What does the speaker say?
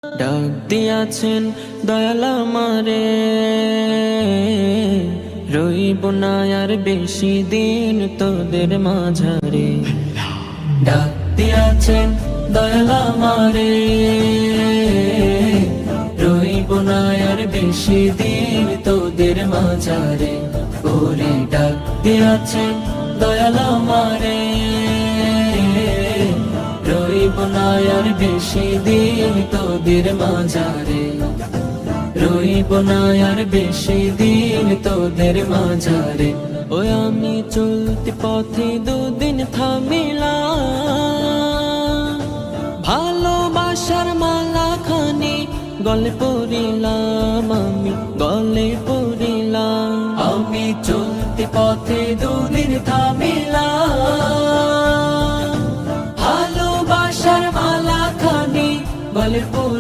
ডাক দিয়াছেন দয়াল আমারে, রইব না আর বেশি দিন তোদের মাঝারে। ডাক দিয়াছেন দয়াল আমারে, রইব না আর বেশি দিন তোদের মাঝারে। ওরে ডাক দিয়াছেন দয়াল আমারে, রইব না আর বেশি দিন তোদের মাঝারে। রইব না আর বেশি দিন তোদের মাঝারে। ওই আমি চলতি পথে দুদিন থামিলাম, ভালোবাসার মালা খানি গলে পড়িলাম, আমি গলে পড়িলাম। আমি চলতি পথে দুদিন থামিলাম, ভালোবাসার মালা খানি গলে পড়ি।